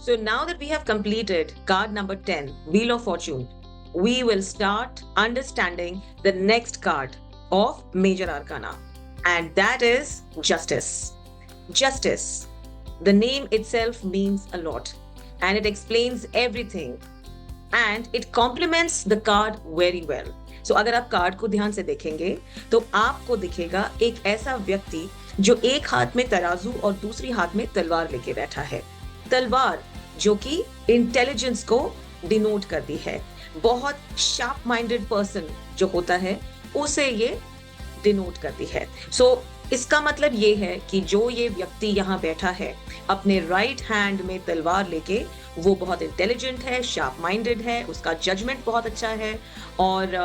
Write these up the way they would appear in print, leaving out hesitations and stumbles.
So now that we have completed card number 10, Wheel of Fortune, we will start understanding the next card of Major Arcana, and that is Justice. Justice. The name itself means a lot and it explains everything and it complements the card very well. So अगर आप card को ध्यान से देखेंगे तो आपको दिखेगा एक ऐसा व्यक्ति जो एक हाथ में तराजू और दूसरी हाथ में तलवार लेके बैठा है। तलवार जो कि इंटेलिजेंस को डिनोट करती है। बहुत शार्प माइंडेड पर्सन जो होता है उसे ये डिनोट करती है। इसका मतलब ये है कि जो ये व्यक्ति यहाँ बैठा है अपने राइट हैंड में तलवार लेके, वो बहुत इंटेलिजेंट है, शार्प माइंडेड है, उसका जजमेंट बहुत अच्छा है और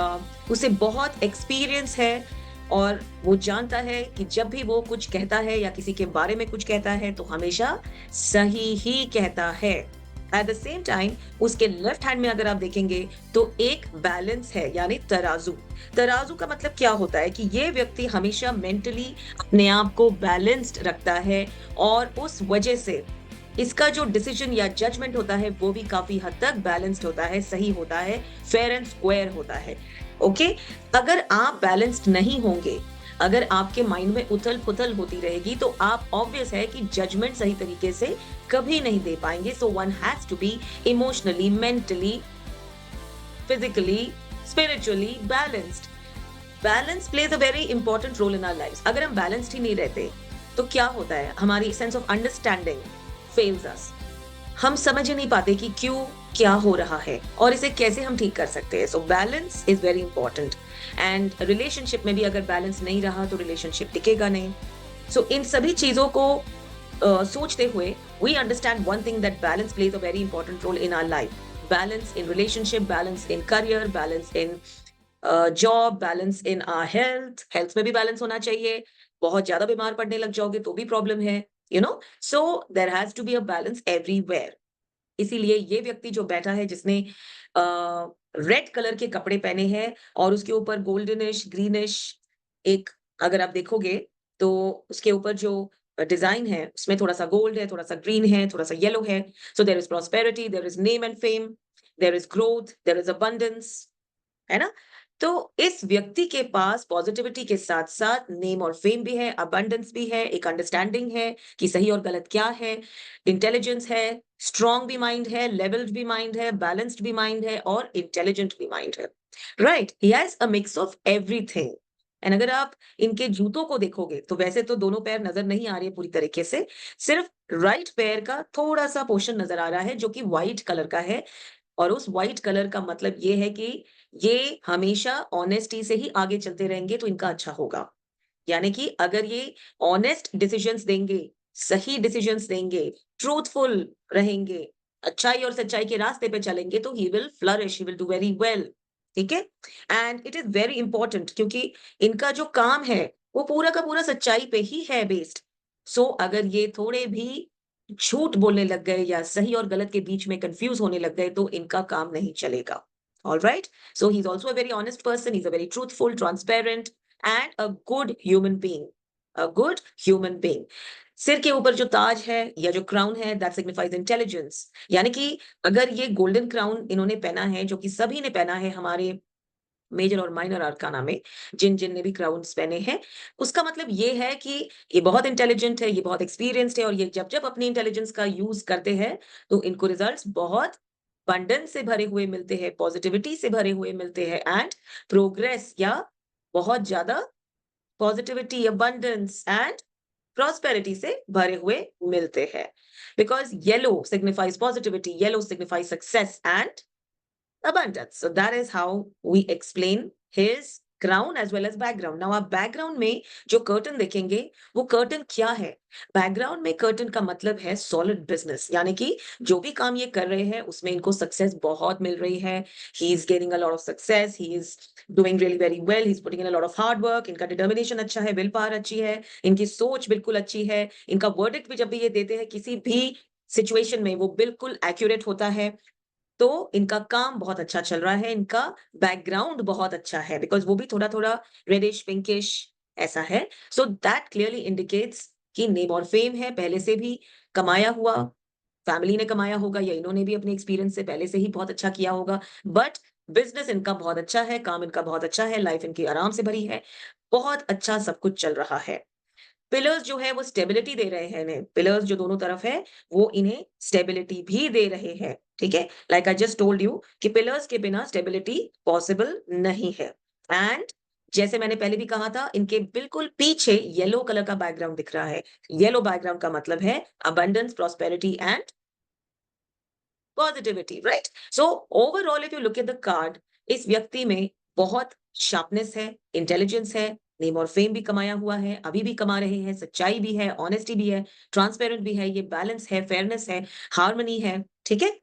उसे बहुत एक्सपीरियंस है और वो जानता है कि जब भी वो कुछ कहता है या किसी के बारे में कुछ कहता है तो हमेशा सही ही कहता है। एट द सेम टाइम उसके लेफ्ट हैंड में अगर आप देखेंगे तो एक बैलेंस है, यानी तराजू। तराजू का मतलब क्या होता है कि ये व्यक्ति हमेशा मेंटली अपने आप को बैलेंस्ड रखता है और उस वजह से इसका जो डिसीजन या जजमेंट होता है वो भी काफी हद तक बैलेंस्ड होता है, सही होता है, फेयर एंड स्क्वायर होता है। ओके, अगर आप बैलेंस्ड नहीं होंगे, अगर आपके माइंड में उथल पुथल होती रहेगी तो आप ऑब्वियस है कि जजमेंट सही तरीके से कभी नहीं दे पाएंगे। So one has to be emotionally, mentally, physically, spiritually balanced. Balance plays a very important role in our lives. अगर हम बैलेंस्ड ही नहीं रहते तो क्या होता है, हमारी सेंस ऑफ अंडरस्टैंडिंग फेल्स अस। हम समझ ही नहीं पाते कि क्यों क्या हो रहा है और इसे कैसे हम ठीक कर सकते हैं। So balance is very important and relationship में भी अगर बैलेंस नहीं रहा तो रिलेशनशिप टिकेगा नहीं। सो इन सभी चीजों को सोचते हुए we understand one thing, that balance plays a very important role in our life. Balance in relationship, balance in career, balance in job, balance in our health. Health में भी बैलेंस होना चाहिए। बहुत ज्यादा बीमार पड़ने लग जाओगे तो भी प्रॉब्लम है, you know. So there has to be a balance everywhere. इसीलिए ये व्यक्ति जो बैठा है जिसने रेड कलर के कपड़े पहने हैं और उसके ऊपर गोल्डनिश ग्रीनिश एक, अगर आप देखोगे तो उसके ऊपर जो डिजाइन है उसमें थोड़ा सा गोल्ड है, थोड़ा सा ग्रीन है, थोड़ा सा येलो है। So there is prosperity, there is name and fame, there is growth, there is abundance, है ना। तो इस व्यक्ति के पास पॉजिटिविटी के साथ साथ नेम और फेम भी है, अबंडेंस भी है, एक अंडरस्टैंडिंग है कि सही और गलत क्या है, इंटेलिजेंस है, स्ट्रॉन्ग भी माइंड है, लेवल्ड भी माइंड है, बैलेंस्ड भी माइंड है और इंटेलिजेंट भी माइंड है। Right, he has a mix of everything. And अगर आप इनके जूतों को देखोगे तो वैसे तो दोनों पैर नजर नहीं आ रही है पूरी तरीके से, सिर्फ राइट पैर का थोड़ा सा पोर्शन नजर आ रहा है जो कि व्हाइट कलर का है। और उस व्हाइट कलर का मतलब ये है कि ये हमेशा ऑनेस्टी से ही आगे चलते रहेंगे तो इनका अच्छा होगा। यानी कि अगर ये ऑनेस्ट डिसीजंस देंगे, सही डिसीजंस देंगे, ट्रूथफुल रहेंगे, अच्छाई और सच्चाई के रास्ते पे चलेंगे तो he will flourish, he will do very well. ठीक है, and it is very important क्योंकि इनका जो काम है वो पूरा का पूरा सच्चाई पे ही है बेस्ड। सो अगर ये थोड़े भी झूठ बोलने लग गए या सही और गलत के बीच में कंफ्यूज होने लग गए तो इनका काम नहीं चलेगा। All right. So he's also a very honest person. He's a very truthful, transparent, and a good human being. A good human being. सिर के ऊपर जो ताज है या जो क्राउन है, दैट सिग्निफाइज इंटेलिजेंस। यानी कि अगर ये गोल्डन क्राउन इन्होंने पहना है, जो कि सभी ने पहना है हमारे मेजर और माइनर आर्काना में, जिन जिन ने भी क्राउन्स पहने हैं, उसका मतलब ये है कि ये बहुत इंटेलिजेंट है, ये बहुत एक्सपीरियंस्ड है और ये जब जब अपनी इंटेलिजेंस का यूज करते हैं तो इनको रिजल्ट्स बहुत बंडन से भरे हुए मिलते हैं, पॉजिटिविटी से भरे हुए मिलते हैं एंड प्रोग्रेस या बहुत ज्यादा पॉजिटिविटी, अबंडेंस एंड प्रॉस्पेरिटी से भरे हुए मिलते हैं। Because yellow signifies positivity, yellow signifies success and abundance. So that is how we explain his crown as well as background. Now आप background में जो curtain देखेंगे वो curtain क्या है? Background में curtain का मतलब है solid business, यानी कि जो भी काम ये कर रहे हैं उसमें इनको success बहुत मिल रही है। He is gaining a lot of success. He is doing really very well. He's putting in a lot of hard work. इनका determination अच्छा है, will power अच्छी है, इनकी सोच बिल्कुल अच्छी है, इनका verdict भी जब भी ये देते हैं किसी भी सिचुएशन में वो बिल्कुल एक्यूरेट होता है। तो इनका काम बहुत अच्छा चल रहा है, इनका बैकग्राउंड बहुत अच्छा है बिकॉज वो भी थोड़ा थोड़ा रेडिश पिंकिश ऐसा है। सो दैट क्लियरली इंडिकेट्स कि नेम और फेम है, पहले से भी कमाया हुआ, फैमिली ने कमाया होगा या इन्होंने भी अपने एक्सपीरियंस से पहले से ही बहुत अच्छा किया होगा, बट बिजनेस इनका बहुत अच्छा है, काम इनका बहुत अच्छा है, लाइफ इनकी आराम से भरी है, बहुत अच्छा सब कुछ चल रहा है। पिलर्स जो है वो स्टेबिलिटी दे रहे हैं इन्हें, पिलर्स जो दोनों तरफ है वो इन्हें स्टेबिलिटी भी दे रहे हैं, ठीक है। Like I just told you कि पिलर्स के बिना स्टेबिलिटी पॉसिबल नहीं है। एंड जैसे मैंने पहले भी कहा था, इनके बिल्कुल पीछे येलो कलर का बैकग्राउंड दिख रहा है। येलो बैकग्राउंड का मतलब है abundance, prosperity and positivity, right. So overall if you look at the card, इस व्यक्ति में बहुत शार्पनेस है, इंटेलिजेंस है, नेम और फेम भी कमाया हुआ है, अभी भी कमा रहे हैं, सच्चाई भी है, ऑनेस्टी भी है, ट्रांसपेरेंट भी है, ये बैलेंस है, फेयरनेस है, हार्मनी है, ठीक है।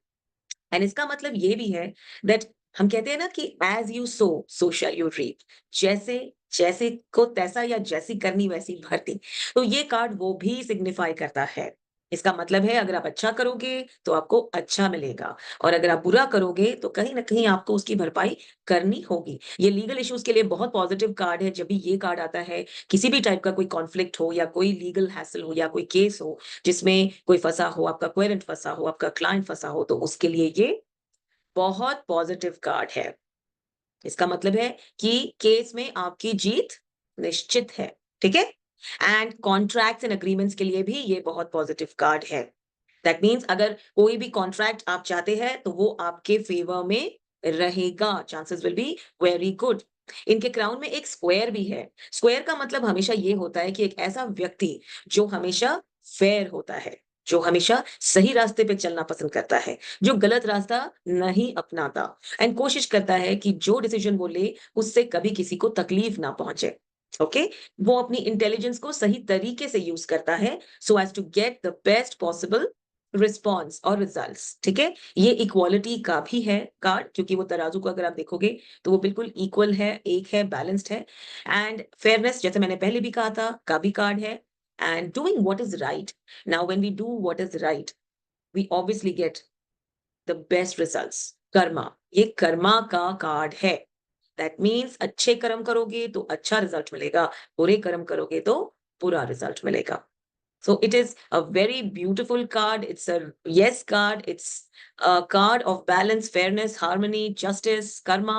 एंड इसका मतलब ये भी है दैट हम कहते हैं ना कि as you sow so shall you reap, जैसे जैसे को तैसा या जैसी करनी वैसी भरती। तो ये कार्ड वो भी सिग्निफाई करता है। इसका मतलब है अगर आप अच्छा करोगे तो आपको अच्छा मिलेगा, और अगर आप बुरा करोगे तो कहीं ना कहीं आपको उसकी भरपाई करनी होगी। ये लीगल इश्यूज के लिए बहुत पॉजिटिव कार्ड है। जब भी ये कार्ड आता है, किसी भी टाइप का कोई कॉन्फ्लिक्ट हो या कोई लीगल हैसल हो या कोई केस हो जिसमें कोई फंसा हो, आपका क्वेरेंट फंसा हो, आपका क्लाइंट फंसा हो, तो उसके लिए ये बहुत पॉजिटिव कार्ड है। इसका मतलब है कि केस में आपकी जीत निश्चित है, ठीक है। एंड कॉन्ट्रैक्ट्स एंड अग्रीमेंट्स के लिए भी ये बहुत पॉजिटिव कार्ड है। दैट मीन्स अगर कोई भी कॉन्ट्रैक्ट आप चाहते हैं तो वो आपके फेवर में रहेगा, chances will be very good. इनके क्राउन में एक स्क्वायर भी है। स्क्वायर का मतलब हमेशा ये होता है कि एक ऐसा व्यक्ति जो हमेशा फेयर होता है, जो हमेशा सही रास्ते पे चलना पसंद करता है, जो गलत रास्ता नहीं अपनाता, एंड कोशिश करता है कि जो डिसीजन वो ले उससे कभी किसी को तकलीफ ना पहुंचे। ओके, वो अपनी इंटेलिजेंस को सही तरीके से यूज करता है so as to get the best possible response और रिजल्ट्स, ठीक है। ये इक्वालिटी का भी है कार्ड, क्योंकि वो तराजू को अगर आप देखोगे तो वो बिल्कुल इक्वल है, एक है, बैलेंस्ड है। एंड फेयरनेस, जैसे मैंने पहले भी कहा था, का भी कार्ड है। And doing what is right, now when we do what is right we obviously get the best results. Karma, ये कर्मा का कार्ड है। दैट मीन्स अच्छे कर्म करोगे तो अच्छा रिजल्ट मिलेगा, बुरे कर्म करोगे तो बुरा रिजल्ट मिलेगा। So it is a very beautiful card. It's a yes card. It's a card of balance, fairness, harmony, justice, karma,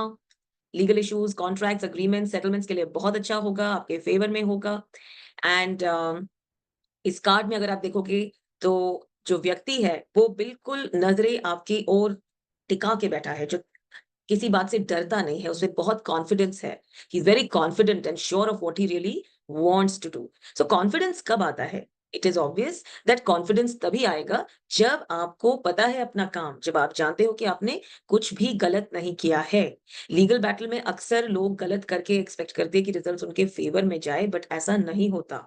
legal issues, contracts, agreements, settlements के लिए बहुत अच्छा होगा, आपके फेवर में होगा। एंड इस कार्ड में अगर आप देखोगे तो जो व्यक्ति है वो बिल्कुल नजरें आपकी ओर टिका के बैठा है, जो किसी बात से डरता नहीं है, उसमें बहुत कॉन्फिडेंस है। He is very confident and sure of what he really wants to do. So confidence कब आता है? It is obvious that confidence तभी आएगा जब आपको पता है अपना काम, जब आप जानते हो कि आपने कुछ भी गलत नहीं किया है। लीगल बैटल में अक्सर लोग गलत करके एक्सपेक्ट करते हैं कि रिजल्ट उनके फेवर में जाए, बट ऐसा नहीं होता,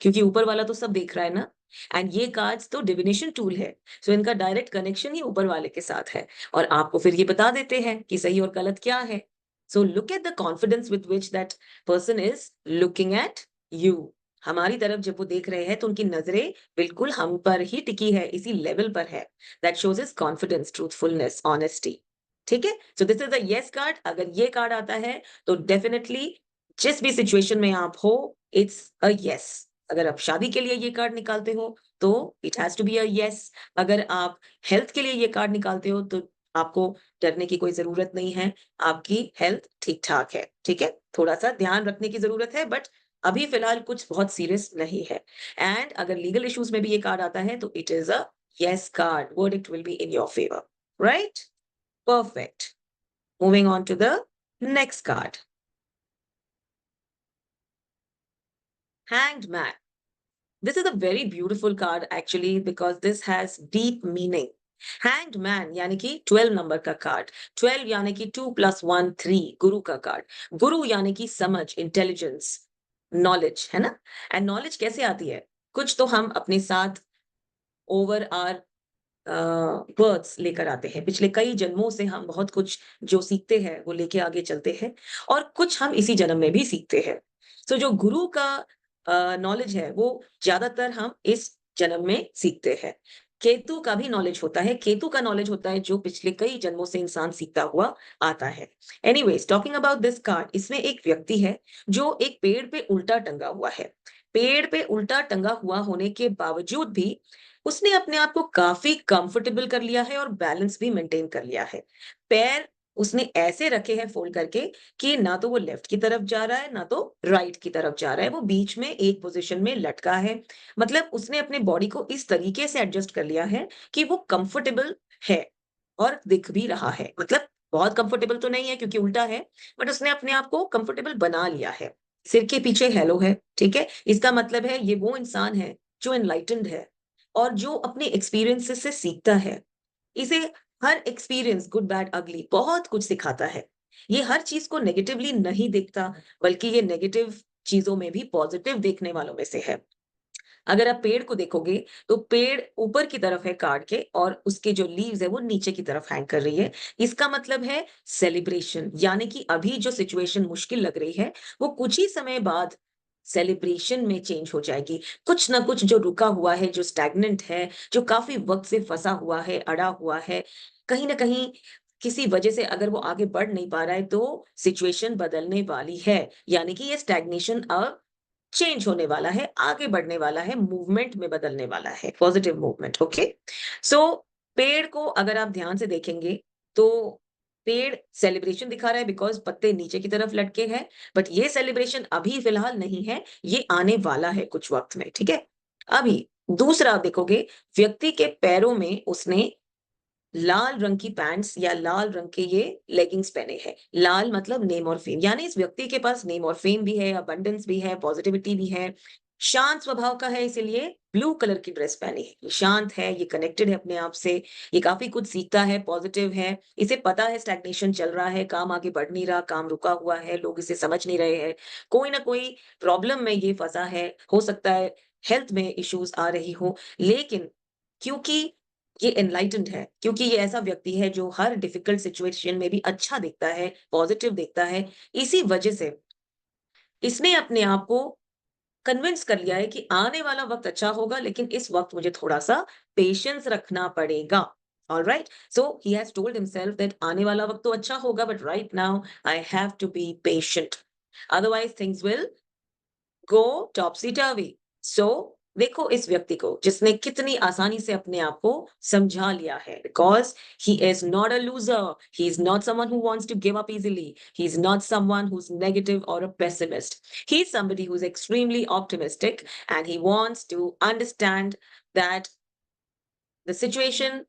क्योंकि ऊपर वाला तो सब देख रहा है ना। एंड ये कार्ड्स तो डिविनेशन टूल है, सो इनका डायरेक्ट कनेक्शन ही ऊपर वाले के साथ है, और आपको फिर ये बता देते हैं कि सही और गलत क्या है। So look at the confidence with which that person is looking at you. हमारी तरफ जब वो देख रहे हैं तो उनकी नजरें बिल्कुल हम पर ही टिकी है, इसी लेवल पर है। That shows is confidence, truthfulness, honesty, ठीक है। So this is a yes card. अगर ये कार्ड आता है तो डेफिनेटली जिस भी सिचुएशन में आप हो, इट्स अ यस। अगर आप शादी के लिए ये कार्ड निकालते हो तो it has to be a yes. अगर आप हेल्थ के लिए ये कार्ड निकालते हो तो आपको डरने की कोई जरूरत नहीं है, आपकी हेल्थ ठीक ठाक है, ठीक है। थोड़ा सा ध्यान रखने की जरूरत है, बट अभी फिलहाल कुछ बहुत सीरियस नहीं है। एंड अगर लीगल इश्यूज में भी ये कार्ड आता है तो it is a yes card, verdict will be in your favour, right. Perfect. Moving on to the next card, hanged man. This is a very beautiful card actually because this has deep meaning. Hanged man यानी कि 12 number का card, 12 यानी कि 2 + 1 3, गुरु का card. गुरु यानी कि समझ, intelligence, knowledge, है ना। एंड नॉलेज कैसे आती है? कुछ तो हम अपने साथ ओवर आर बर्थ्स लेकर आते हैं, पिछले कई जन्मों से हम बहुत कुछ जो सीखते हैं वो लेके आगे चलते हैं, और कुछ हम इसी जन्म में भी सीखते हैं। तो जो गुरु का नॉलेज है वो ज्यादातर हम इस जन्म में सीखते हैं। केतु का भी नॉलेज होता है, केतु का नॉलेज होता है जो पिछले कई जन्मों से इंसान सीखता हुआ आता है। Anyways, talking about this card, इसमें एक व्यक्ति है जो एक पेड़ पे उल्टा टंगा हुआ है। पेड़ पे उल्टा टंगा हुआ होने के बावजूद भी उसने अपने आप को काफी कंफर्टेबल कर लिया है और बैलेंस भी मेंटेन कर लिया है। पैर उसने ऐसे रखे हैं फोल्ड करके कि ना तो वो लेफ्ट की तरफ जा रहा है ना तो राइट की तरफ जा रहा है, वो बीच में एक पोजीशन में लटका है। मतलब उसने अपने बॉडी को इस तरीके से एडजस्ट कर लिया है कि वो कंफर्टेबल है और दिख भी रहा है। मतलब बहुत कंफर्टेबल तो नहीं है क्योंकि उल्टा है, बट उसने अपने आप को कंफर्टेबल बना लिया है। सिर के पीछे हेलो है, ठीक है? इसका मतलब है ये वो इंसान है जो एनलाइटेंड है और जो अपने एक्सपीरियंसेस से सीखता है। इसे हर एक्सपीरियंस गुड बैड अगली बहुत कुछ सिखाता है। ये हर चीज को नेगेटिवली नहीं देखता, बल्कि ये नेगेटिव चीजों में भी पॉजिटिव देखने वालों में से है। अगर आप पेड़ को देखोगे तो पेड़ ऊपर की तरफ है कार्ड के और उसके जो लीव्स है वो नीचे की तरफ हैंग कर रही है। इसका मतलब है सेलिब्रेशन, यानी कि अभी जो सिचुएशन मुश्किल लग रही है वो कुछ ही समय बाद सेलिब्रेशन में चेंज हो जाएगी। कुछ ना कुछ जो रुका हुआ है, जो स्टैग्नेंट है, जो काफी वक्त से फंसा हुआ है, अड़ा हुआ है, कहीं ना कहीं किसी वजह से अगर वो आगे बढ़ नहीं पा रहा है तो सिचुएशन बदलने वाली है। यानी कि ये स्टैग्नेशन अब चेंज होने वाला है, आगे बढ़ने वाला है, मूवमेंट में बदलने वाला है, पॉजिटिव मूवमेंट। ओके, सो पेड़ को अगर आप ध्यान से देखेंगे तो पेड़ सेलिब्रेशन दिखा रहा है बिकॉज पत्ते नीचे की तरफ लटके हैं। बट ये सेलिब्रेशन अभी फिलहाल नहीं है, ये आने वाला है कुछ वक्त में, ठीक है? अभी दूसरा आप देखोगे, व्यक्ति के पैरों में उसने लाल रंग की पैंट्स या लाल रंग के ये लेगिंग्स पहने हैं। लाल मतलब नेम और फेम, यानी इस व्यक्ति के पास नेम और फेम भी है, अबंडेंस भी है, पॉजिटिविटी भी है। शांत स्वभाव का है, इसीलिए ब्लू कलर की ड्रेस पहनी है। ये शांत है, ये कनेक्टेड है अपने आप से, ये काफी कुछ सीखता है, पॉजिटिव है। इसे पता है स्टैग्नेशन चल रहा है, काम आगे बढ़ नहीं रहा, काम रुका हुआ है, लोग इसे समझ नहीं रहे हैं, कोई ना कोई प्रॉब्लम में ये फंसा है। हो सकता है हेल्थ में इश्यूज आ रही हो, लेकिन क्योंकि ये एनलाइटेंड है, क्योंकि ये ऐसा व्यक्ति है जो हर डिफिकल्ट सिचुएशन में भी अच्छा दिखता है, पॉजिटिव दिखता है। इसी वजह से इसने अपने आप को कन्विंस कर लिया है कि आने वाला वक्त अच्छा होगा, लेकिन इस वक्त मुझे थोड़ा-सा पेशेंस रखना पड़ेगा। Alright? So he has told himself that आने वाला वक्त तो अच्छा होगा, but right now I have to be patient, otherwise things will go topsy turvy. So देखो इस व्यक्ति को जिसने कितनी आसानी से अपने आप को समझा लिया है, because he is not a loser, he is not someone who wants to give up easily, he is not someone who is negative or a pessimist, he is somebody who is extremely optimistic and he wants to understand that the situation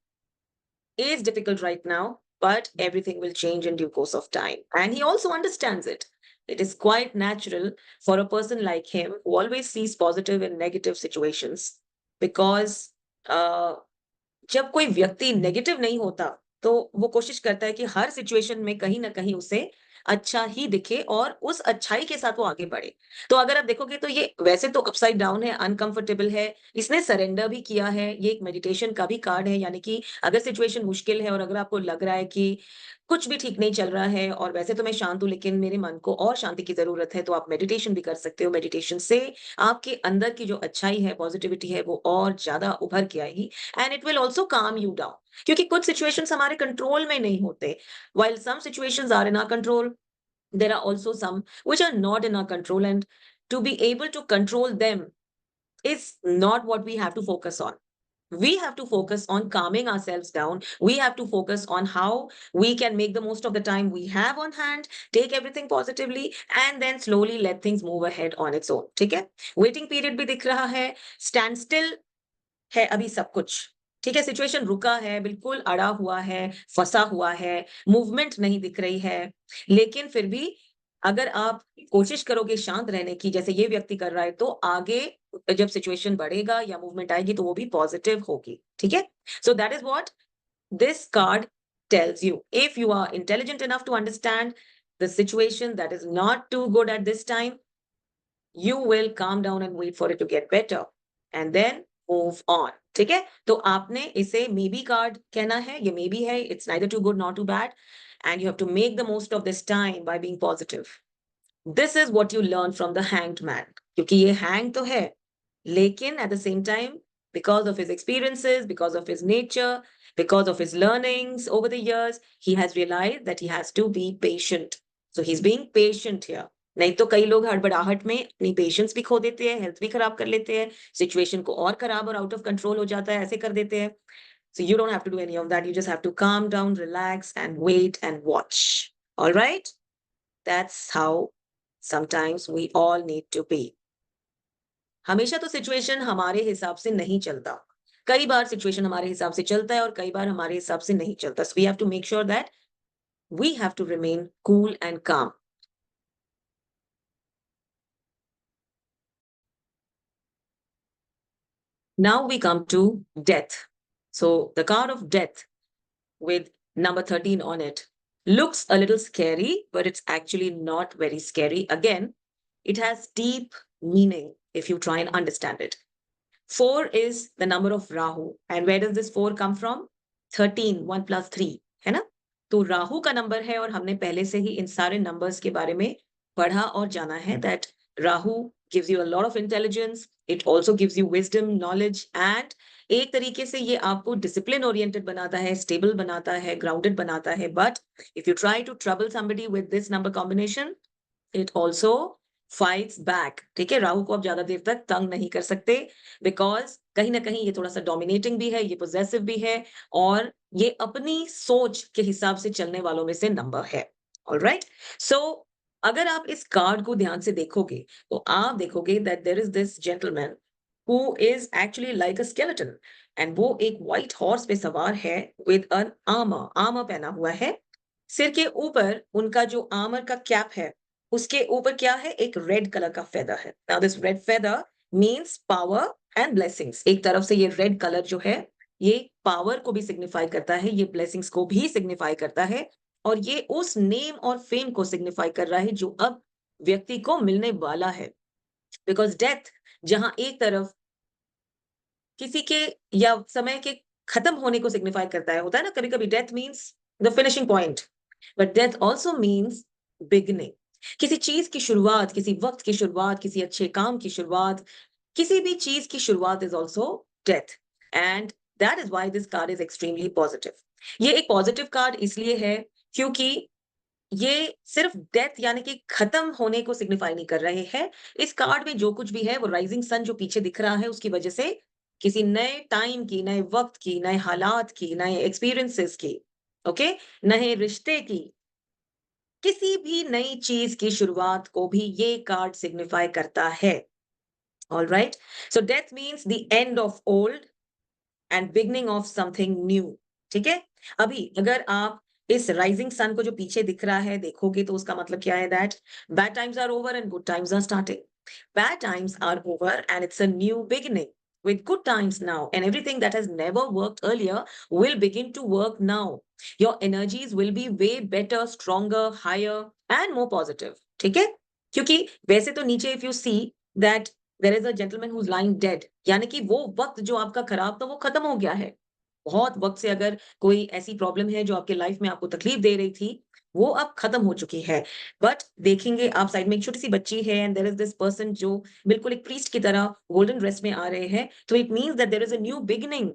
is difficult right now, but everything will change in due course of time. And he also understands it. It is quite natural for a person like him who always sees positive and negative situations because uh, जब कोई व्यक्ति negative नहीं होता, तो वो कोशिश करता है कि हर सिचुएशन में कहीं न कहीं उसे अच्छा ही दिखे और उस अच्छाई के साथ वो आगे बढ़े। तो अगर आप देखोगे तो ये वैसे तो अपसाइड डाउन है, अनकंफर्टेबल है, इसने सरेंडर भी किया है, ये एक मेडिटेशन का भी कार्ड है, यानी कि अगर सिचुएशन मुश्किल है और अगर आपको लग रहा है कि कुछ भी ठीक नहीं चल रहा है और वैसे तो मैं शांत हूँ लेकिन मेरे मन को और शांति की ज़रूरत है, तो आप मेडिटेशन भी कर सकते हो। मेडिटेशन से आपके अंदर की जो अच्छाई है, पॉजिटिविटी है, वो और ज़्यादा उभर के आएगी and it will also calm you down, क्योंकि कुछ सिचुएशंस हमारे कंट्रोल में नहीं होते। While some situations are in our control, there are also some which are not in our control, and to be able to control them is not what we have to focus on. We have to focus on calming ourselves down. We have to focus on how we can make the most of the time we have on hand, take everything positively, and then slowly let things move ahead on its own. ठीक है? Waiting period भी दिख रहा है, stand still है अभी सब कुछ। ठीक है? सिचुएशन रुका है, बिल्कुल अड़ा हुआ है, फँसा हुआ है, मूवमेंट नहीं दिख रही है। लेकिन फिर भी अगर आप कोशिश करोगे शांत रहने की, जैसे ये व्यक्ति कर रहा है, तो आगे जब सिचुएशन बढ़ेगा या मूवमेंट आएगी, तो वो भी पॉजिटिव होगी। ठीक है? So that is what this card tells you. If you are intelligent enough to understand the situation that is not too good at this time, you will calm down and wait for it to get better and then move on. ठीक है? तो आपने इसे maybe card कहना है, ये maybe है, it's neither too good nor too bad, and you have to make the most of this time by being positive. This is what you learn from the hanged man. क्योंकि ये hang तो है, लेकिन at the same time, because of his experiences, because of his nature, because of his learnings over the years, he has realized that he has to be patient. So he's being patient here. नहीं तो कई लोग हड़बड़ाहट में अपनी patience भी खो देते हैं, हेल्थ भी खराब कर लेते हैं, सिचुएशन को और खराब और आउट ऑफ कंट्रोल हो जाता है, ऐसे कर देते हैं. So you don't have to do any of that. You just have to calm down, relax, and wait and watch. All right? That's how sometimes we all need to be. हमेशा तो situation हमारे हिसाब से नहीं चलता. कई बार situation हमारे हिसाब से चलता है और कई बार हमारे हिसाब से नहीं चलता. So we have to make sure that we have to remain cool and calm. Now we come to death. So the card of death with number 13 on it looks a little scary, but it's actually not very scary. Again, it has deep meaning if you try and understand it. 4 is the number of Rahu. And where does this 4 come from? 13, 1 plus 3, है ना? तो राहु का number है और हमने पहले से ही इन सारे नंबर्स के बारे में पढ़ा और जाना है that Rahu gives you a lot of intelligence, it also gives you wisdom, knowledge and एक तरीके से ये आपको डिसिप्लिन ओरिएंटेड बनाता है, स्टेबल बनाता है, ग्राउंडेड बनाता है. But if you try to trouble somebody with this number combination, it also fights back. ठीक है, राहु को आप ज्यादा देर तक तंग नहीं कर सकते बिकॉज कहीं ना कहीं ये थोड़ा सा डोमिनेटिंग भी है, ये पोजेसिव भी है और ये अपनी सोच के हिसाब से चलने वालों में से नंबर है. ऑलराइट, सो अगर आप इस कार्ड को ध्यान से देखोगे तो आप देखोगे that there is this gentleman who is actually like a skeleton and वो एक व्हाइट हॉर्स पे सवार है with an armor. आर्मर पहना हुआ है. सिर के ऊपर उनका जो आर्मर का कैप है उसके ऊपर क्या है, एक रेड कलर का फेदर है. Now this red feather means power and blessings. एक तरफ से ये रेड कलर जो है ये पावर को भी सिग्निफाई करता है, ये ब्लेसिंग्स को भी सिग्निफाई करता है और ये उस नेम और फेम को सिग्निफाई कर रहा है जो अब व्यक्ति को मिलने वाला है. बिकॉज डेथ जहां एक तरफ किसी के या समय के खत्म होने को सिग्निफाई करता है, होता है ना कभी कभी death means the finishing point, but death also means beginning. किसी चीज की शुरुआत, किसी वक्त की शुरुआत, किसी अच्छे काम की शुरुआत, किसी भी चीज की शुरुआत is also death. And that is why this card is extremely positive. ये एक पॉजिटिव कार्ड इसलिए है क्योंकि ये सिर्फ डेथ यानी कि खत्म होने को सिग्निफाई नहीं कर रहे हैं. इस कार्ड में जो कुछ भी है वो राइजिंग सन जो पीछे दिख रहा है उसकी वजह से किसी नए टाइम की, नए वक्त की, नए हालात की, नए एक्सपीरियंसेस की, ओके, नए रिश्ते की, किसी भी नई चीज की शुरुआत को भी ये कार्ड सिग्निफाई करता है. All right, so death means the end of old and beginning of something new. ठीक है, अभी अगर आप इस राइजिंग सन को जो पीछे दिख रहा है देखोगे तो उसका मतलब क्या है, that bad times are over and good times are starting. Bad times are over and it's a new beginning with good times now, and everything that has never worked earlier will begin to work now. Your energies will be way better, stronger, higher and more positive. ठीक है, क्योंकि वैसे तो नीचे if you see that there is a gentleman who's lying dead, यानी कि वो वक्त जो आपका खराब था वो खत्म हो गया है. बहुत वक्त से अगर कोई ऐसी प्रॉब्लम है जो आपके लाइफ में आपको तकलीफ दे रही थी वो अब खत्म हो चुकी है. बट देखेंगे आप साइड में एक छोटी सी बच्ची है and there is this person जो बिल्कुल एक प्रीस्ट की तरह गोल्डन ड्रेस में आ रहे हैं. तो it means that there is a new beginning,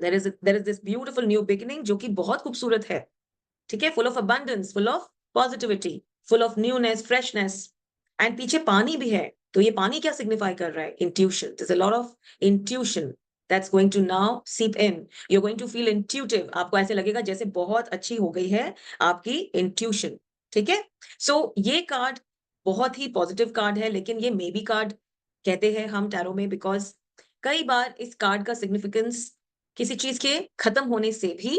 there is this beautiful new beginning जो कि बहुत खूबसूरत है. ठीक है, full of abundance, full of positivity, full of newness, freshness. And पीछे पानी भी है. तो ये पानी क्या सिग्निफाई कर रहा है, intuition. There is a lot of intuition that's going to now seep in. You're going to feel intuitive. आपको ऐसे लगेगा जैसे बहुत अच्छी हो गई है आपकी इंट्यूशन. ठीक है, सो ये कार्ड बहुत ही पॉजिटिव कार्ड है, लेकिन ये मे बी कार्ड कहते हैं हम टैरो में बिकॉज कई बार इस कार्ड का सिग्निफिकेंस किसी चीज के खत्म होने से भी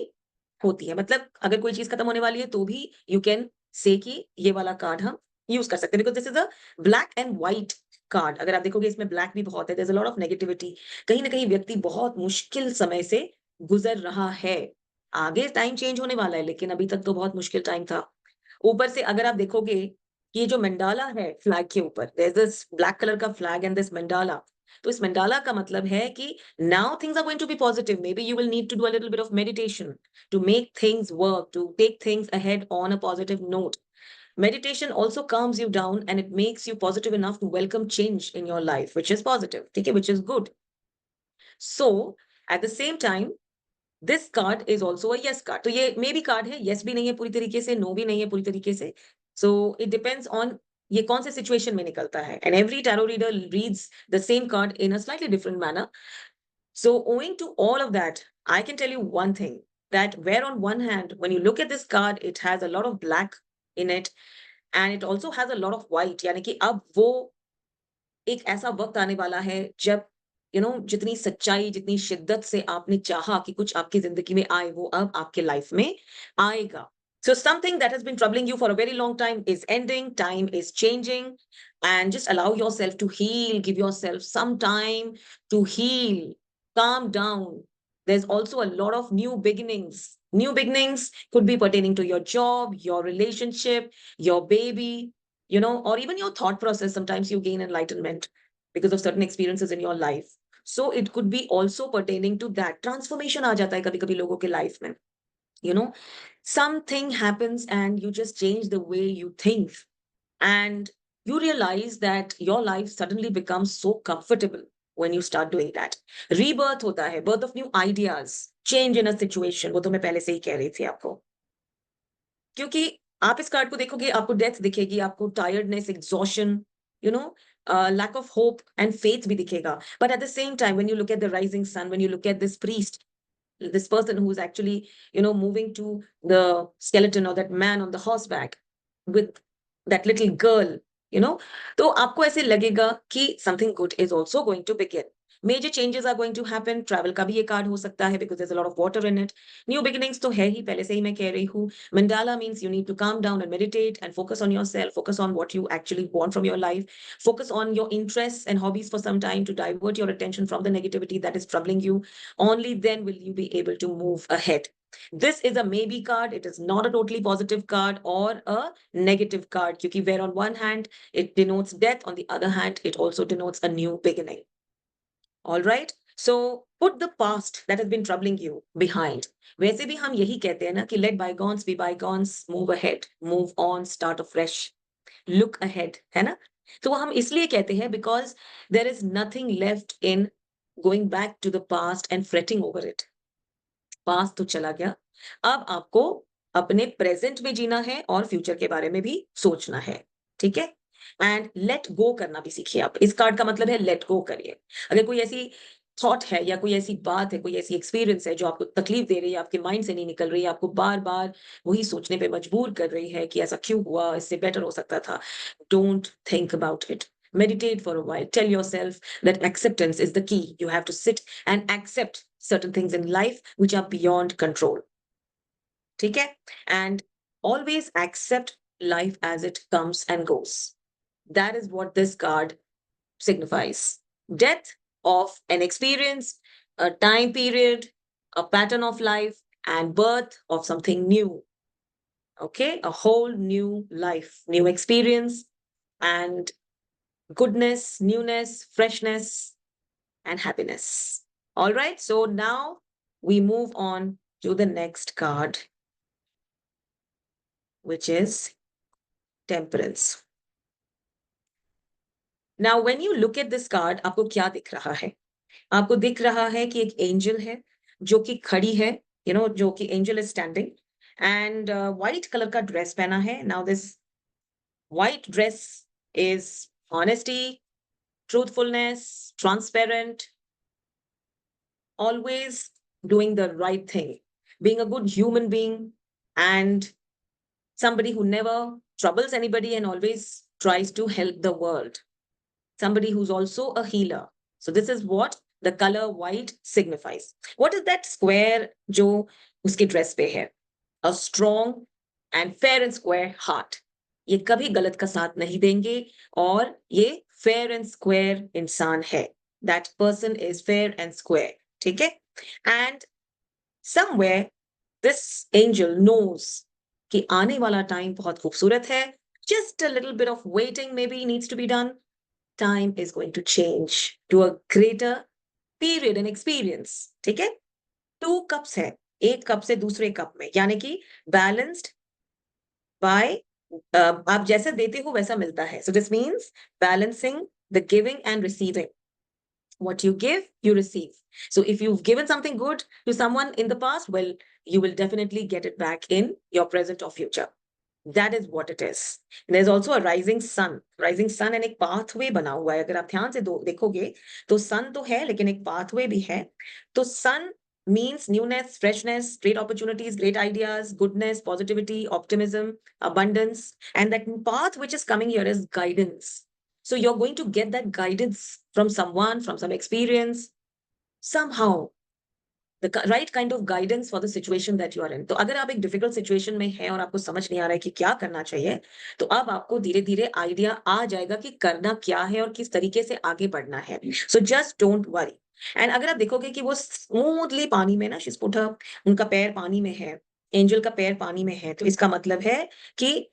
होती है. मतलब अगर कोई चीज खत्म होने वाली है तो भी यू कैन से कि ये वाला कार्ड हम यूज कर सकते हैं because this is a black and white card. अगर आप देखोगे इसमें ब्लैक भी बहुत है, there is a lot of negativity. कहीं ना कहीं व्यक्ति बहुत मुश्किल समय से गुजर रहा है. आगे टाइम चेंज होने वाला है लेकिन अभी तक तो बहुत मुश्किल टाइम था. ऊपर से अगर आप देखोगे ये जो मंडाला है फ्लैग के ऊपर, there is this black colour का फ्लैग एंड दिस मंडाला. तो इस मंडाला का मतलब है कि now things are going to be positive. Maybe you will need to do a little bit of meditation to make things work, to take things ahead on a positive note. Meditation also calms you down and it makes you positive enough to welcome change in your life, which is positive, okay, which is good. So, at the same time, this card is also a yes card. तो ये maybe card है, yes भी नहीं है पूरी तरीके से, no भी नहीं है पूरी तरीके से. So, it depends on ये कौन से सिचुएशन में निकलता है, and every tarot reader reads the same card in a slightly different manner. So owing to all of that, I can tell you one thing, that where on one hand, when you look at this card, it has a lot of black in it, and it also has a lot of white, यानी कि अब वो एक ऐसा वक्त आने वाला है जब जितनी सच्चाई, जितनी शिद्दत से आपने चाहा कि कुछ आपकी जिंदगी में आए, वो अब आपके लाइफ में आएगा. So something that has been troubling you for a very long time is ending, time is changing, and just allow yourself to heal, give yourself some time to heal, calm down. There's also a lot of new beginnings. New beginnings could be pertaining to your job, your relationship, your baby, or even your thought process. Sometimes you gain enlightenment because of certain experiences in your life. So it could be also pertaining to that. Transformation aa jata hai kabhi kabhi logo ke life mein. You know, something happens and you just change the way you think. And you realize that your life suddenly becomes so comfortable when you start doing that. Rebirth hota hai, birth of new ideas, change in a situation. वो तो मैं पहले से ही कह रही थी आपको. क्योंकि आप इस कार्ड को देखोगे, आपको डेथ दिखेगी, आपको tiredness, exhaustion, you know lack of hope and faith भी दिखेगा. But at the same time, when you look at the rising sun, when you look at this priest, this person who is actually, moving to the skeleton, or that man on the horseback with that little girl, तो आपको ऐसे लगेगा कि something good is also going to begin. Major changes are going to happen. Travel का भी ये card हो सकता है because there's a lot of water in it. New beginnings तो है ही, पहले से ही मैं कह रही हूँ. Mandala means you need to calm down and meditate and focus on yourself, focus on what you actually want from your life, focus on your interests and hobbies for some time to divert your attention from the negativity that is troubling you. Only then will you be able to move ahead. This is a maybe card. It is not a totally positive card or a negative card, because where on one hand it denotes death, on the other hand it also denotes a new beginning. All right. So put the past that has been troubling you behind. वैसे भी हम यही कहते हैं ना कि let bygones be bygones, move ahead, move on, start afresh, look ahead, है ना? तो हम इसलिए कहते हैं because there is nothing left in going back to the past and fretting over it. Past तो चला गया. अब आपको अपने प्रेजेंट में जीना है और फ्यूचर के बारे में भी सोचना है. ठीक है? एंड लेट गो करना भी सीखिए आप. इस कार्ड का मतलब है लेट गो करिए. अगर कोई ऐसी थॉट है या कोई ऐसी बात है, कोई ऐसी एक्सपीरियंस है जो आपको तकलीफ दे रही है, आपके माइंड से नहीं निकल रही है, आपको बार बार वही सोचने पे मजबूर कर रही है कि ऐसा क्यों हुआ, इससे बेटर हो सकता था, don't think about it. Meditate for a while. Tell yourself that acceptance is the key. You have to sit and accept certain things in life which are beyond control. ठीक है? And always accept life as it comes and goes. That is what this card signifies. Death of an experience, a time period, a pattern of life, and birth of something new. Okay? A whole new life, new experience, and goodness, newness, freshness, and happiness. All right. So now we move on to the next card, which is Temperance. Now, when you look at this card, आपको क्या दिख रहा है? आपको दिख रहा है कि एक एंजल है जो कि खड़ी है, जो कि angel is standing, and white colour का ड्रेस पहना है. Now this white dress is honesty, truthfulness, transparent, always doing the right thing, being a good human being, and somebody who never troubles anybody and always tries to help the world. Somebody who's also a healer. So this is what the color white signifies. What is that square जो उसके dress पे है? A strong and fair and square heart. ये कभी गलत का साथ नहीं देंगे और ये fair and square इंसान है. That person is fair and square. ठीक है? And somewhere this angel knows कि आने वाला टाइम बहुत खूबसूरत है. Just a little bit of waiting maybe needs to be done. Time is going to change to a greater period and experience. ठीक है? 2 cups है, एक कप से दूसरे कप में, यानी कि balanced by आप जैसा देते हो वैसा मिलता है. So this means balancing the giving and receiving. What you give, you receive. So if you've given something good to someone in the past, well, you will definitely get it back in your present or future. That is what it is. There's also a rising sun. Rising sun and एक pathway बना हुआ है. अगर आप ध्यान से देखोगे तो sun तो है लेकिन एक pathway भी है. तो sun means newness, freshness, great opportunities, great ideas, goodness, positivity, optimism, abundance. And that path which is coming here is guidance. So you're going to get that guidance from someone, from some experience, somehow. The right kind of guidance for the situation that you are in. तो अगर आप एक difficult situation में हैं और आपको समझ नहीं आ रहा है कि क्या करना चाहिए, तो अब आपको धीरे धीरे आइडिया आ जाएगा कि करना क्या है और किस तरीके से आगे बढ़ना है. So just don't worry. And अगर आप देखोगे कि वो स्मूथली पानी में ना, शी पुट हर, उनका पैर पानी में है, एंजल का पैर पानी में है, तो इसका मतलब है कि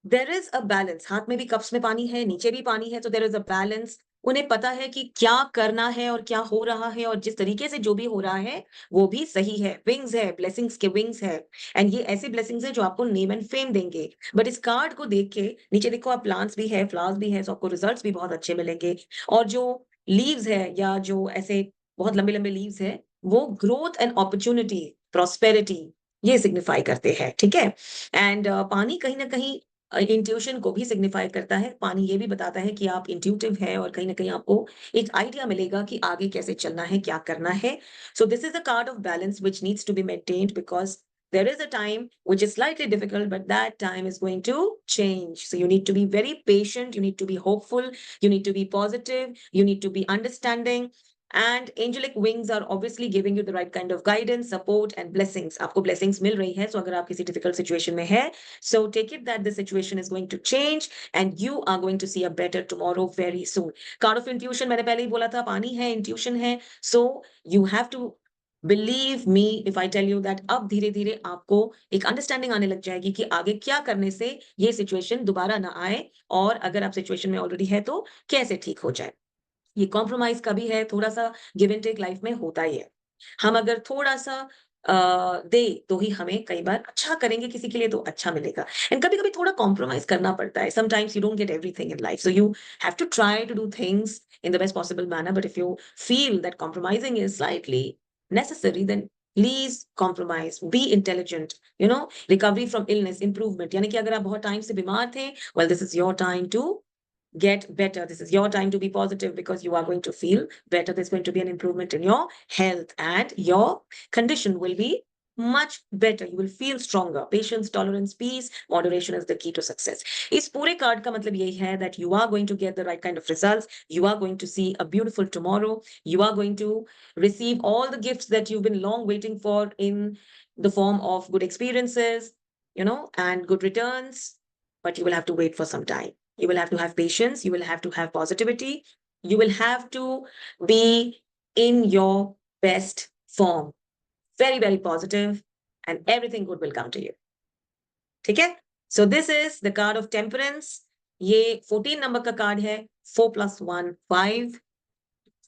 देर इज अ बैलेंस. हाथ में भी कप्स में पानी है, नीचे भी पानी है, तो देर इज अ बैलेंस. उन्हें पता है कि क्या करना है और क्या हो रहा है, और जिस तरीके से जो भी हो रहा है वो भी सही है. विंग्स है, ब्लेसिंग्स के विंग्स है. एंड ये ऐसे ब्लेसिंग्स है जो आपको नेम एंड फेम देंगे. बट इस कार्ड को देख के नीचे देखो, आप प्लांट्स भी है, फ्लावर्स भी है, तो आपको रिजल्ट्स भी बहुत अच्छे मिलेंगे. और जो लीव्स है या जो ऐसे बहुत लंबे लंबे लीव्स है, वो ग्रोथ एंड अपॉर्चुनिटी, प्रॉस्पेरिटी, ये सिग्निफाई करते हैं. ठीक है. एंड पानी कहीं ना कहीं इंट्यूशन को भी सिग्निफाई करता है. पानी ये भी बताता है कि आप इंट्यूटिव है और कहीं ना कहीं आपको एक आइडिया मिलेगा कि आगे कैसे चलना है, क्या करना है. So this is a card of balance which needs to be maintained, because there is a time which is slightly difficult, but that time is going to change. So you need to be very patient, you need to be hopeful, you need to be positive, you need to be understanding. And angelic wings are obviously giving you the right kind of guidance, support and blessings. आपको blessings मिल रही है. So अगर आप किसी difficult situation में है, so take it that the situation is going to change and you are going to see a better tomorrow very soon. Card of intuition, मैंने पहले ही बोला था, पानी है, intuition है. So you have to believe me if I tell you that अब धीरे धीरे आपको एक अंडरस्टैंडिंग आने लग जाएगी कि आगे क्या करने से ये सिचुएशन दोबारा ना आए, और अगर आप सिचुएशन में ऑलरेडी है तो कैसे ठीक हो जाए. ये कॉम्प्रोमाइज का भी है, थोड़ा सा गिव एंड टेक लाइफ में होता ही है. हम अगर थोड़ा सा दे तो ही हमें कई बार अच्छा करेंगे किसी के लिए तो अच्छा मिलेगा. एंड कभी कभी थोड़ा कॉम्प्रोमाइज करना पड़ता है. Sometimes you don't get everything in life, so you have to try to do things in the best possible manner. But if you feel that compromising is slightly necessary, then please compromise. Be intelligent. Recovery from illness, improvement. यानी कि अगर आप बहुत time से बीमार थे, well, this is your time to get better. This is your time to be positive because you are going to feel better. There's going to be an improvement in your health and your condition will be much better. You will feel stronger. Patience, tolerance, peace, moderation is the key to success. इस पूरे card का मतलब यही है that you are going to get the right kind of results. You are going to see a beautiful tomorrow. You are going to receive all the gifts that you've been long waiting for in the form of good experiences, and good returns. But you will have to wait for some time. You will have to have patience. You will have to have positivity. You will have to be in your best form. Very, very positive, and everything good will come to you. ठीक है. So this is the card of temperance. ये 14 number का card है. 4 + 1 5.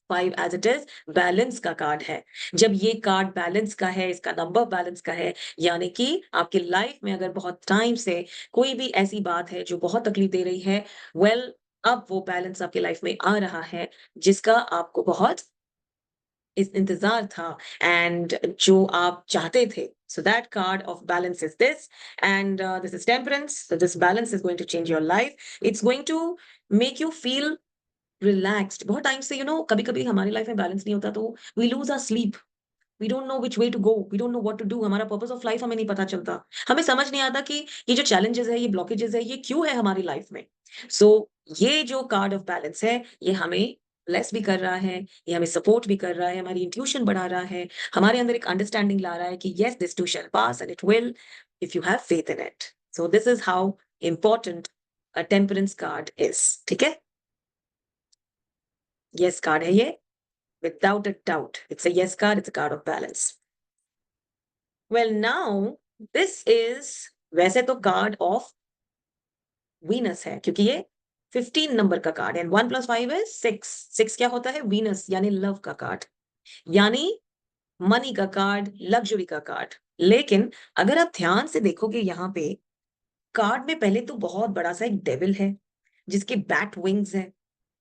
5 as it is. Balance का card है. जब ये card balance का है, इसका नंबर बैलेंस का है, यानी कि आपकी लाइफ में अगर बहुत टाइम से कोई भी ऐसी बात है जो बहुत तकलीफ दे रही है, वेल, अब वो बैलेंस आपकी लाइफ में आ रहा है जिसका आपको बहुत इस इंतजार था एंड जो आप चाहते थे. So that card of balance is this, and this is temperance. So this balance is going to change your life. It's going to make you feel relaxed. बहुत टाइम से कभी कभी हमारी लाइफ में बैलेंस नहीं होता, तो we lose our sleep. We don't know which way to go, we don't know what to do. हमारा पर्पस ऑफ लाइफ हमें नहीं पता चलता. हमें समझ नहीं आता कि ये जो चैलेंजेस है, ये ब्लॉकेजेस है, ये क्यों है हमारी लाइफ में. सो ये जो कार्ड ऑफ बैलेंस है, ये हमें ब्लेस भी कर रहा है, ये हमें सपोर्ट भी कर रहा है, हमारी इंट्यूशन बढ़ा रहा है, हमारे अंदर एक अंडरस्टैंडिंग ला रहा है कि yes, this to shell pass and it will, if you have faith in it. So this is how important a temperance card is. ठीक है. यस कार्ड है ये, without a doubt. It's a yes card, it's a card of balance. Well, now this is वैसे तो card of Venus है, क्योंकि ये 15 number का कार्ड है. 1 + 5 is 6. 6 क्या होता है? वीनस, यानी लव का कार्ड, यानी मनी का कार्ड, लग्जरी का कार्ड. लेकिन अगर आप ध्यान से देखोगे यहाँ पे कार्ड में पहले तो बहुत बड़ा सा एक डेविल है जिसके बैट विंग्स है,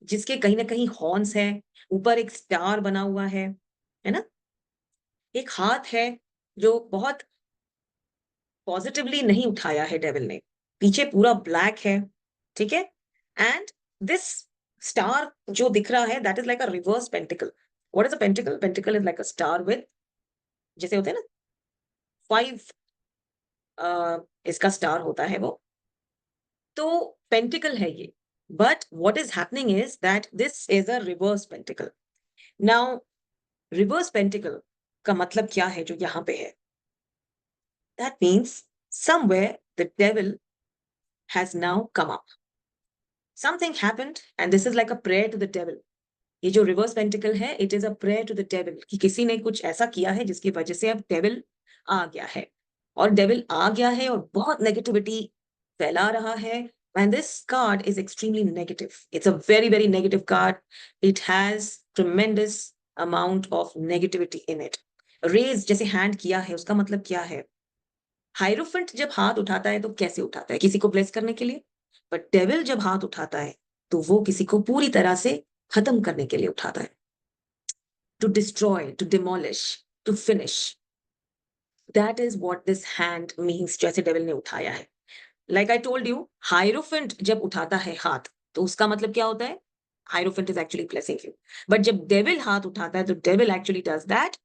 जिसके कहीं ना कहीं हॉर्न्स है, ऊपर एक स्टार बना हुआ है ना. एक हाथ है जो बहुत पॉजिटिवली नहीं उठाया है डेविल ने. पीछे पूरा ब्लैक है, ठीक है, एंड दिस स्टार जो दिख रहा है that is like a reverse pentacle. What is a pentacle? Pentacle is like a star with, जैसे होते हैं ना 5, इसका स्टार होता है वो, तो पेंटिकल है ये. But what is happening is that this is a reverse pentacle. Now reverse pentacle का मतलब क्या है जो यहाँ पे है? That means somewhere the devil has now come up. Something happened and this is like a prayer to the devil. ये जो रिवर्स पेंटिकल है it is a prayer to the devil कि किसी ने कुछ ऐसा किया है जिसकी वजह से अब डेविल आ गया है, और डेविल आ गया है और बहुत नेगेटिविटी फैला रहा है. And this card is extremely negative. It's a very very negative card. It has tremendous amount of negativity in it. Raise जैसे हैंड किया है उसका मतलब क्या है? हाइरोफेंट जब हाथ उठाता है तो कैसे उठाता है? किसी को ब्लेस करने के लिए. बट डेविल जब हाथ उठाता है तो वो किसी को पूरी तरह से खत्म करने के लिए उठाता है. To destroy, to demolish, to finish. That is what this hand means जैसे डेविल ने उठाया है. Like I told you, hierophant जब उठाता है हाथ तो उसका मतलब क्या होता है? Hierophant is actually blessing you. But जब डेविल हाथ उठाता है तो devil actually does that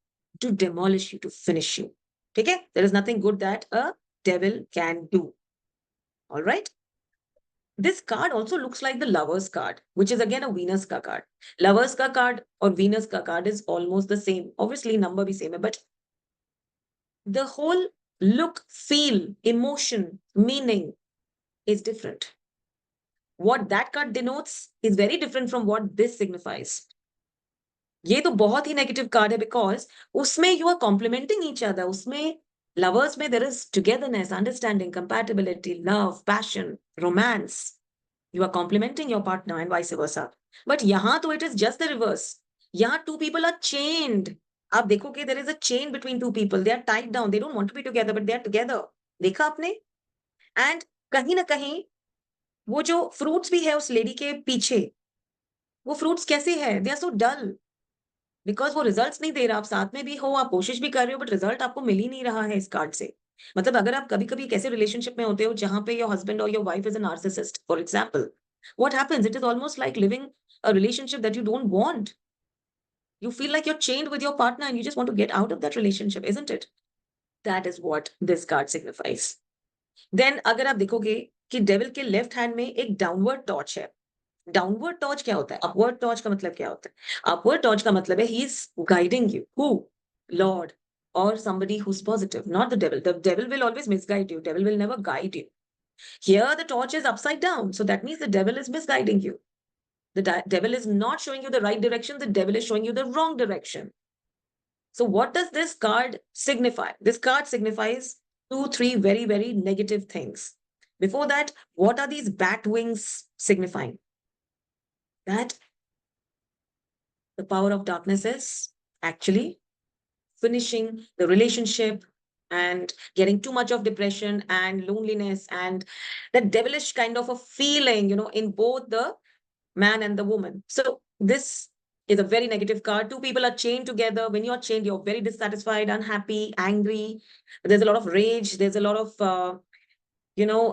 to demolish you, to finish you. ठीक है, there is nothing good that a devil can do. All right. This card also looks like the Lovers card, which is again a Venus ka card. Lovers ka card or Venus ka card is almost the same. Obviously, number bhi same hai, but the whole look, feel, emotion, meaning is different. What that card denotes is very different from what this signifies. ये तो बहुत ही negative card है because उसमें you are complementing each other. उसमें lovers में there is togetherness, understanding, compatibility, love, passion, romance. You are complementing your partner and vice versa. But यहाँ तो it is just the reverse. यहाँ two people are chained. आप देखोगे there is a chain between two people. They are tied down. They don't want to be together but they are together. देखा आपने? And कहीं ना कहीं वो जो फ्रूट्स भी है उस लेडी के पीछे, वो फ्रूट्स कैसे है? They are so dull because वो रिजल्ट्स नहीं दे रहा. आप साथ में भी हो, आप कोशिश भी कर रहे हो, बट रिजल्ट आपको मिल ही नहीं रहा है इस कार्ड से. मतलब अगर आप कभी कभी कैसे रिलेशनशिप में होते हो जहां पे योर हस्बैंड और your wife is an narcissist for example, what happens? It is almost like living a relationship that you don't want. You feel like you're chained with your partner and you just want to get out of that relationship, isn't it? That is what this card signifies. Then अगर आप देखोगे कि devil के left hand में एक downward torch है. Downward torch क्या होता है? अपवर्ड टॉर्च का मतलब क्या होता है? अपवर्ड टॉर्च का मतलब है he is guiding you. Who? Lord or somebody who's positive, not the devil. The devil will always misguide you. Devil will never guide you. Here the torch is upside down, so that means the devil is misguiding you. The devil is not showing you the right direction. The devil is showing you the wrong direction. So what does this card signify? This card signifies 2, 3 very, very negative things. Before that, what are these bat wings signifying? That the power of darkness is actually finishing the relationship and getting too much of depression and loneliness and that devilish kind of a feeling, in both the man and the woman. So this is a very negative card. Two people are chained together. When you're chained, you're very dissatisfied, unhappy, angry. There's a lot of rage. There's a lot of, you know,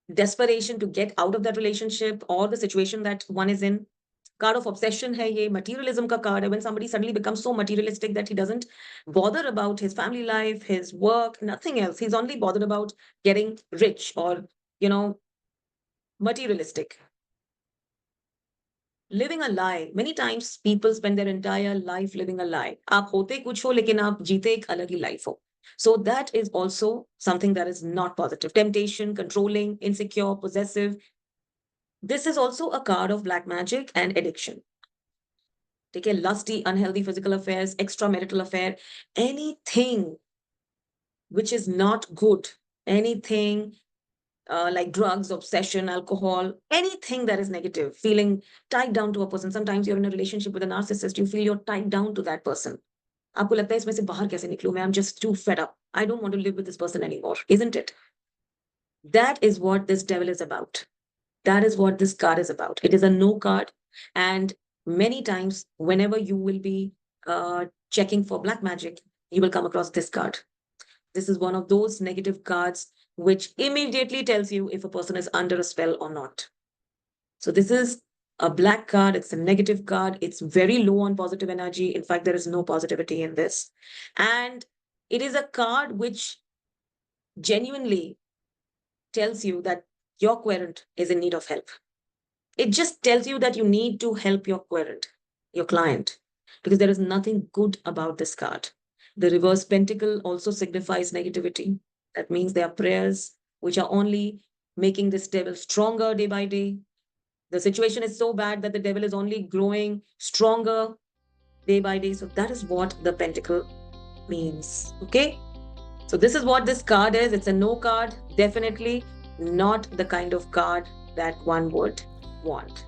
desperation to get out of that relationship or the situation that one is in. Card of obsession hai ye, materialism ka card hai. When somebody suddenly becomes so materialistic that he doesn't bother about his family life, his work, nothing else. He's only bothered about getting rich or, materialistic. Living a lie. Many times people spend their entire life living a lie. आप होते कुछ हो लेकिन आप जीते एक अलग ही life हो. So that is also something that is not positive. Temptation, controlling, insecure, possessive. This is also a card of black magic and addiction. Take a lusty, unhealthy physical affairs, extramarital affair, anything which is not good, anything like drugs, obsession, alcohol, anything that is negative, feeling tied down to a person. Sometimes you're in a relationship with a narcissist, you feel you're tied down to that person. आपको लगता है इसमें से बाहर कैसे निकलूं मैं? I'm just too fed up. I don't want to live with this person anymore, isn't it? That is what this devil is about. That is what this card is about. It is a no card. And many times, whenever you will be checking for black magic, you will come across this card. This is one of those negative cards which immediately tells you if a person is under a spell or not. So this is a black card. It's a negative card. It's very low on positive energy. In fact, there is no positivity in this. And it is a card which genuinely tells you that your querent is in need of help. It just tells you that you need to help your querent, your client, because there is nothing good about this card. The reverse pentacle also signifies negativity. That means there are prayers which are only making this devil stronger day by day. The situation is so bad that the devil is only growing stronger day by day. So that is what the pentacle means. Okay. So this is what this card is. It's a no card. Definitely not the kind of card that one would want.